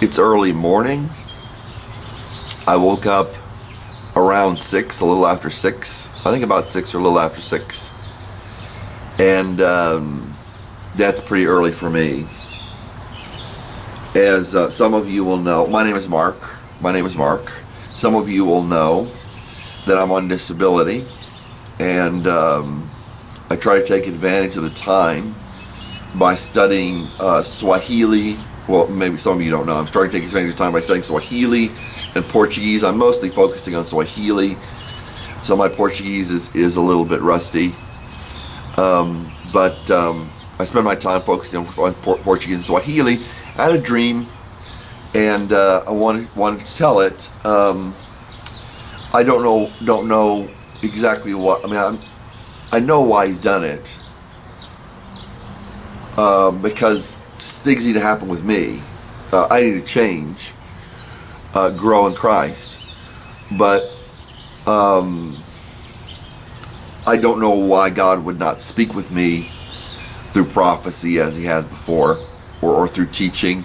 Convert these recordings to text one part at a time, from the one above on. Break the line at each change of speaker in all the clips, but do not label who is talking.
It's early morning. I woke up around 6, a little after 6. I think about 6 or a little after 6. And that's pretty early for me. As some of you will know, my name is Mark. Some of you will know that I'm on disability. And I try to take advantage of the time by studying Swahili. Well, maybe some of you don't know. I'm starting to take advantage of time by studying Swahili and Portuguese. I'm mostly focusing on Swahili, so my Portuguese is a little bit rusty. But I spend my time focusing on Portuguese and Swahili. I had a dream, and I wanted to tell it. I don't know exactly what. I mean, I know why he's done it. Because things need to happen with me. I need to change, grow in Christ. But I don't know why God would not speak with me through prophecy as he has before, or through teaching.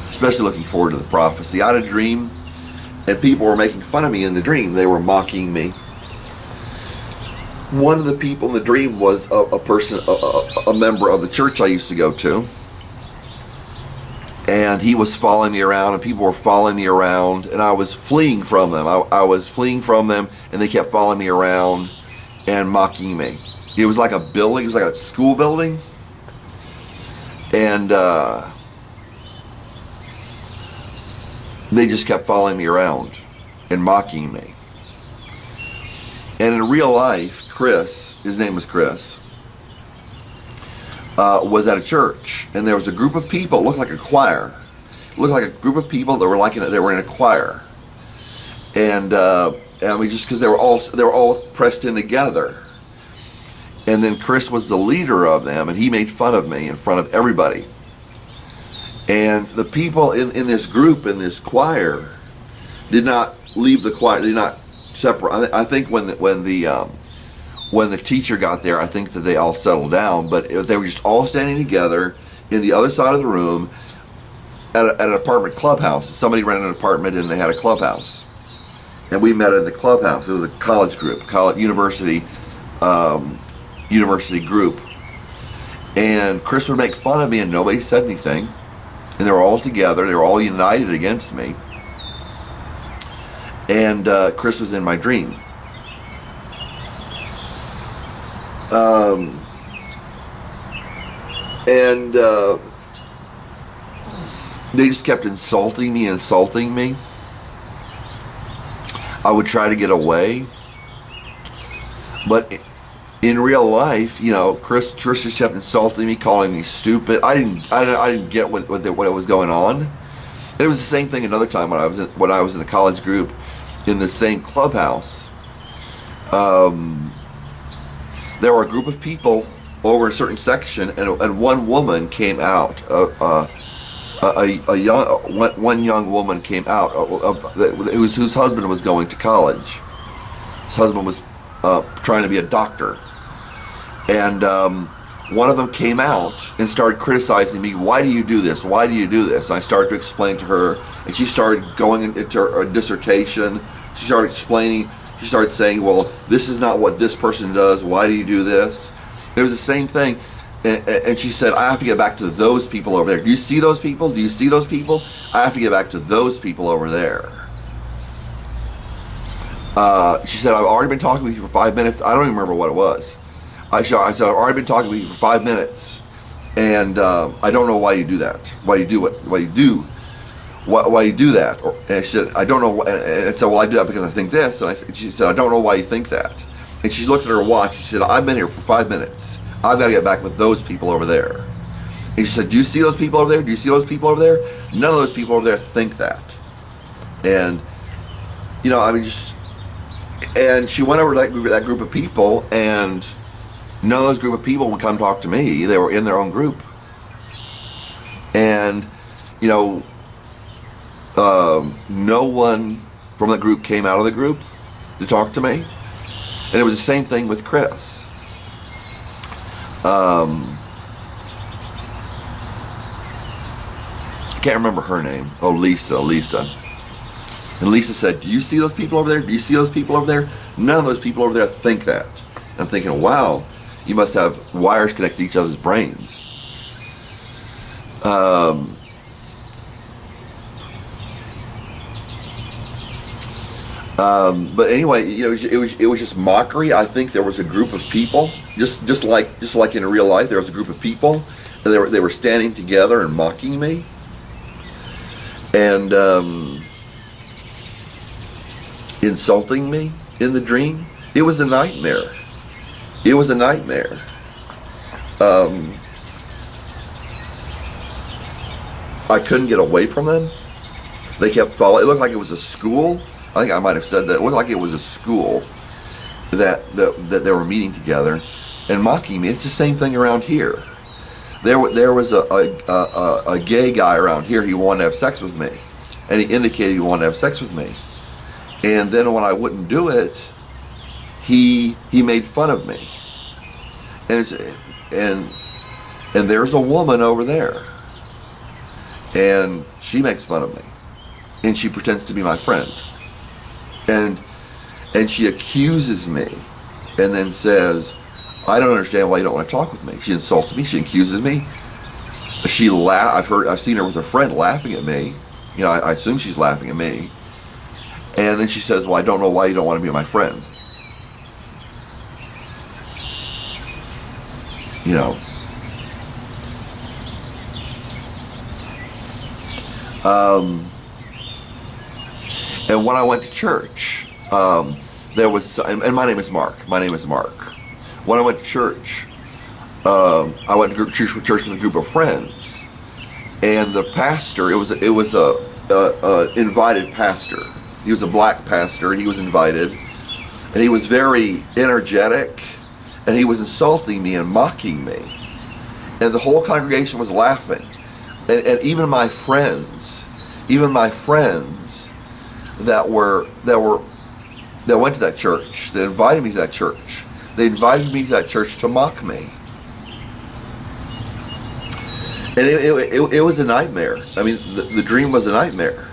Especially looking forward to the prophecy. I had a dream, and people were making fun of me in the dream. They were mocking me. One of the people in the dream was a member of the church I used to go to, and he was following me around, and people were following me around, and I was fleeing from them. I was fleeing from them, and they kept following me around and mocking me. It was like a building. It was like a school building, and they just kept following me around and mocking me. And in real life, Chris, his name was Chris, was at a church, and there was a group of people. It looked like a choir. It looked like a group of people that were in a choir, and we just because they were all pressed in together. And then Chris was the leader of them, and he made fun of me in front of everybody. And the people in this group, in this choir, did not leave the choir. Did not separate. I think when the teacher got there, I think that they all settled down, but they were just all standing together in the other side of the room at an apartment clubhouse. Somebody rented an apartment and they had a clubhouse, and we met in the clubhouse. It was a college group, university group, and Chris would make fun of me, and nobody said anything, and they were all together. They were all united against me. And Chris was in my dream. And they just kept insulting me. I would try to get away. But in real life, Chris just kept insulting me, calling me stupid. I didn't get what was going on. And it was the same thing another time when I was in the college group. In the same clubhouse, there were a group of people over a certain section, and one woman came out. One young woman came out whose husband was going to college. His husband was trying to be a doctor, and one of them came out and started criticizing me. Why do you do this? Why do you do this? And I started to explain to her, and she started going into her dissertation. She started explaining. She started saying, well, this is not what this person does. Why do you do this? It was the same thing. And she said, I have to get back to those people over there. Do you see those people? Do you see those people? I have to get back to those people over there. She said, I've already been talking with you for 5 minutes. I don't even remember what it was. I said, I've already been talking with you for 5 minutes. And I don't know why you do that. Why you do that? And she said, I don't know. And I said, well, I do that because I think this. And she said, I don't know why you think that. And she looked at her watch. She said, I've been here for 5 minutes. I've got to get back with those people over there. And she said, do you see those people over there? Do you see those people over there? None of those people over there think that. And, and she went over to that group of people, and none of those group of people would come talk to me. They were in their own group. And, no one from the group came out of the group to talk to me. And it was the same thing with Chris. I can't remember her name. Oh, Lisa. And Lisa said, do you see those people over there? Do you see those people over there? None of those people over there think that. And I'm thinking, wow, you must have wires connected to each other's brains. But anyway, you know, it was just mockery. I think there was a group of people, just like in real life, there was a group of people, and they were standing together and mocking me, and insulting me in the dream. It was a nightmare. It was a nightmare. I couldn't get away from them. They kept following. It looked like it was a school. I think I might have said that. It looked like it was a school that they were meeting together and mocking me. It's the same thing around here. There was a gay guy around here. He wanted to have sex with me, and he indicated he wanted to have sex with me. And then when I wouldn't do it, he made fun of me. And there's a woman over there, and she makes fun of me, and she pretends to be my friend. And she accuses me, and then says, I don't understand why you don't want to talk with me. She insults me. She accuses me. I've seen her with a friend laughing at me. You know, I assume she's laughing at me. And then she says, well, I don't know why you don't want to be my friend. You know. And when I went to church, there was, and my name is Mark. When I went to church, I went to church with a group of friends, and the pastor, it was a invited pastor. He was a black pastor, and he was invited, and he was very energetic, and he was insulting me and mocking me, and the whole congregation was laughing, and even my friends that went to that church, that invited me to that church, they invited me to that church to mock me. And it was a nightmare. I mean, the dream was a nightmare.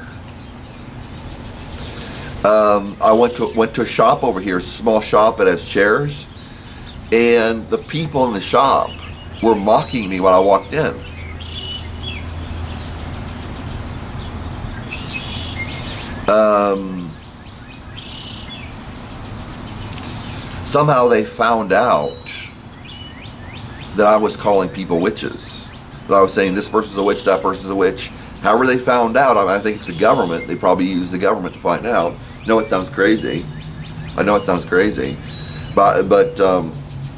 I went to a shop over here, a small shop that has chairs, and the people in the shop were mocking me when I walked in. Somehow they found out that I was calling people witches. That I was saying this person's a witch, that person's a witch. However they found out, I think it's the government. They probably used the government to find out. I know it sounds crazy. But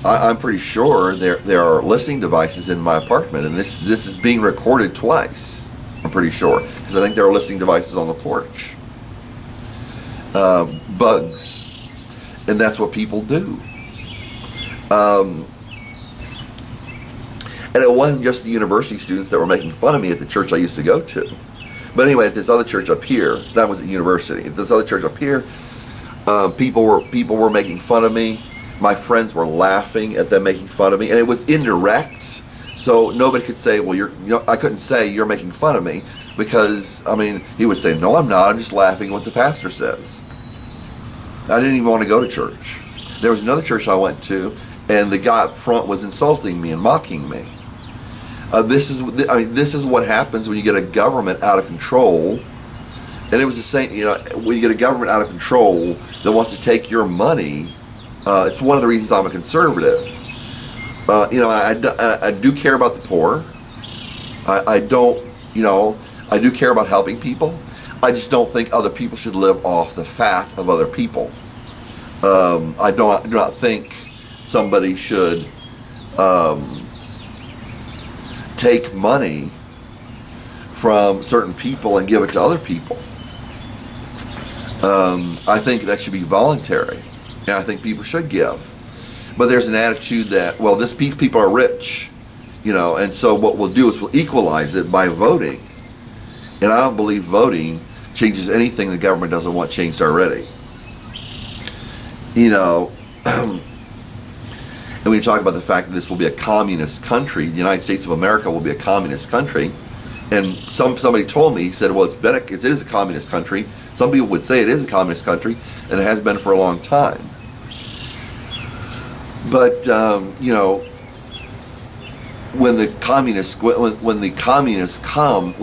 I'm pretty sure there are listening devices in my apartment, and this is being recorded twice. I'm pretty sure, because I think there are listening devices on the porch. Bugs, and that's what people do. And it wasn't just the university students that were making fun of me at the church I used to go to. But anyway, at this other church up here, that was at university. At this other church up here, people were making fun of me. My friends were laughing at them making fun of me, and it was indirect. So nobody could say, well, I couldn't say you're making fun of me, because he would say, no, I'm not. I'm just laughing at what the pastor says. I didn't even want to go to church. There was another church I went to, and the guy up front was insulting me and mocking me. This is what happens when you get a government out of control. And it was the same, when you get a government out of control that wants to take your money. It's one of the reasons I'm a conservative. I do care about the poor. I do care about helping people. I just don't think other people should live off the fat of other people. I do not think somebody should take money from certain people and give it to other people. I think that should be voluntary, and I think people should give. But there's an attitude that, well, these people are rich, and so what we'll do is we'll equalize it by voting. And I don't believe voting changes anything the government doesn't want changed already. And when you talk about the fact that this will be a communist country, the United States of America will be a communist country, And somebody told me, he said, well, it is a communist country. Some people would say it is a communist country, and it has been for a long time. But you know, when the communists come,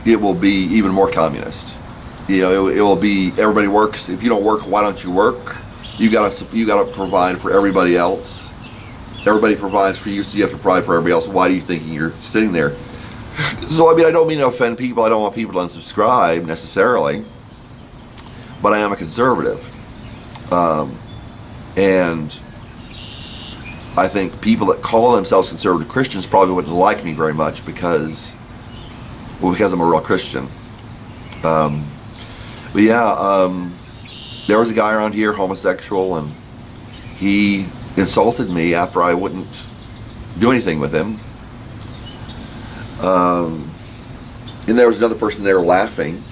it will be even more communist. You know, it will be everybody works. If you don't work, why don't you work? You gotta provide for everybody else. Everybody provides for you, so you have to provide for everybody else. Why do you think you're sitting there? So I mean, I don't mean to offend people. I don't want people to unsubscribe necessarily, but I am a conservative, and I think people that call themselves conservative Christians probably wouldn't like me very much because I'm a real Christian. But yeah, there was a guy around here, homosexual, and he insulted me after I wouldn't do anything with him. And there was another person there laughing.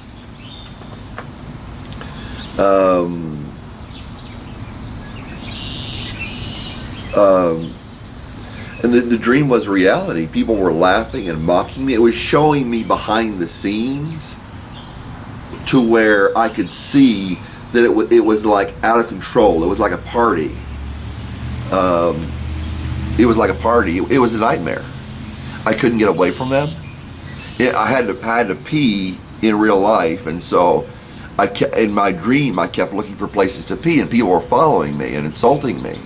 And the dream was reality. People were laughing and mocking me. It was showing me behind the scenes to where I could see that it was like out of control. It was like a party. It was like a party. It was a nightmare. I couldn't get away from them. I had to pee in real life, and so in my dream I kept looking for places to pee, and people were following me and insulting me.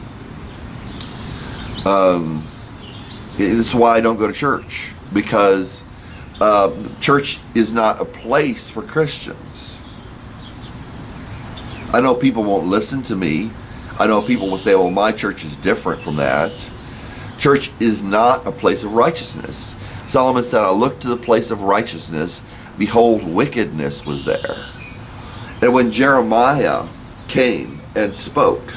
This is why I don't go to church, because church is not a place for Christians. I know people won't listen to me. I know people will say, well, my church is different from that. Church is not a place of righteousness. Solomon said, I looked to the place of righteousness, behold, wickedness was there. And when Jeremiah came and spoke,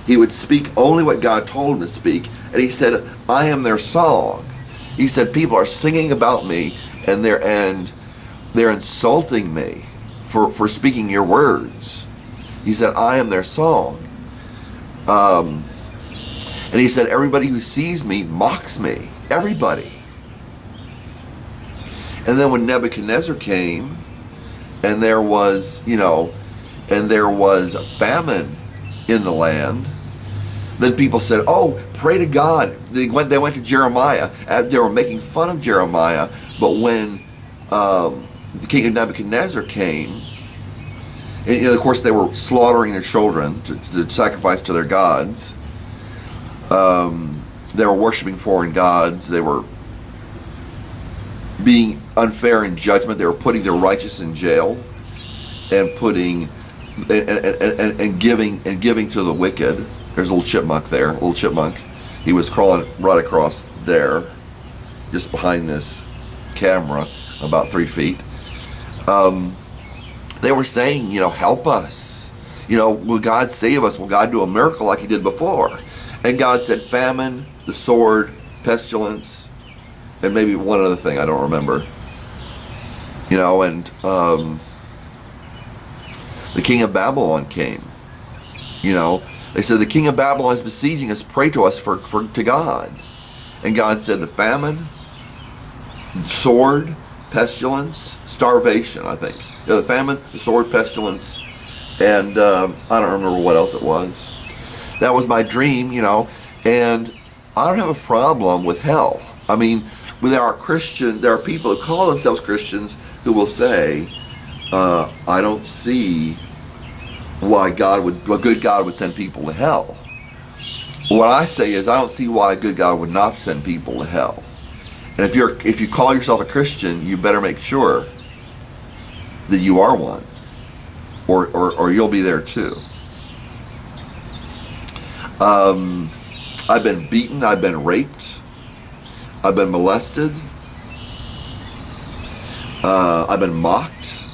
he would speak only what God told him to speak. And he said, I am their song. He said, people are singing about me, and they're insulting me for speaking your words. He said, I am their song. And he said, everybody who sees me mocks me. Everybody. And then when Nebuchadnezzar came, and there was a famine in the land, then people said, oh, pray to God. They went to Jeremiah. They were making fun of Jeremiah. But when the king of Nebuchadnezzar came, and of course they were slaughtering their children to sacrifice to their gods. They were worshiping foreign gods. They were being unfair in judgment. They were putting the righteous in jail and giving to the wicked. There's a little chipmunk there, a little chipmunk. He was crawling right across there, just behind this camera, about 3 feet. They were saying, help us. Will God save us? Will God do a miracle like he did before? And God said famine, the sword, pestilence, and maybe one other thing, I don't remember. The king of Babylon came. They said, the king of Babylon is besieging us, pray to us to God. And God said, the famine, sword, pestilence, starvation, I think. The famine, the sword, pestilence, and I don't remember what else it was. That was my dream, and I don't have a problem with hell. I mean, there are people who call themselves Christians who will say, I don't see why a good God would send people to hell. What I say is, I don't see why a good God would not send people to hell. And if you call yourself a Christian, you better make sure that you are one, or you'll be there too. I've been beaten, I've been raped, I've been molested, I've been mocked,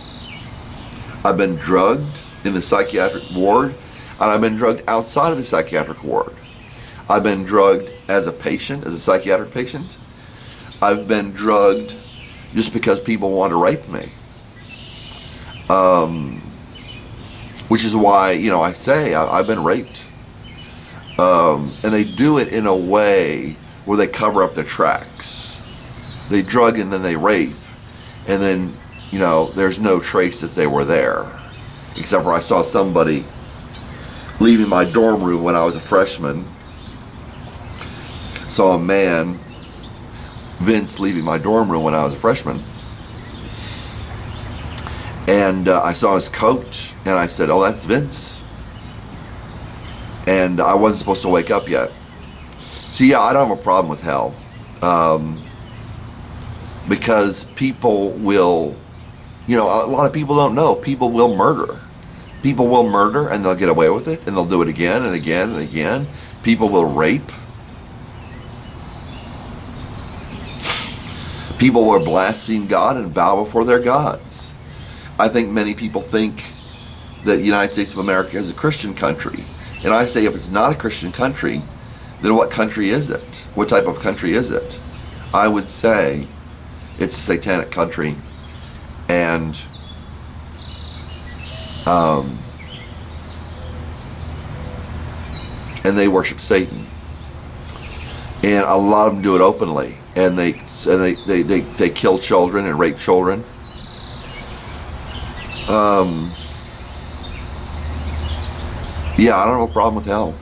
I've been drugged in the psychiatric ward, and I've been drugged outside of the psychiatric ward. I've been drugged as a patient, as a psychiatric patient. I've been drugged just because people want to rape me. Which is why, I say I've been raped. And they do it in a way where they cover up their tracks. They drug and then they rape, and then, you know, there's no trace that they were there, except for I saw somebody leaving my dorm room when I was a freshman. Saw a man, Vince, leaving my dorm room when I was a freshman. And I saw his coat, and I said, oh, that's Vince. And I wasn't supposed to wake up yet. So yeah, I don't have a problem with hell. Because people will, you know, a lot of people don't know, people will murder. People will murder and they'll get away with it, and they'll do it again and again and again. People will rape. People will blaspheme God and bow before their gods. I think many people think that the United States of America is a Christian country. And I say, if it's not a Christian country, then what country is it? What type of country is it? I would say it's a satanic country, and they worship Satan, and a lot of them do it openly, and they kill children and rape children. Yeah, I don't have a problem with hell.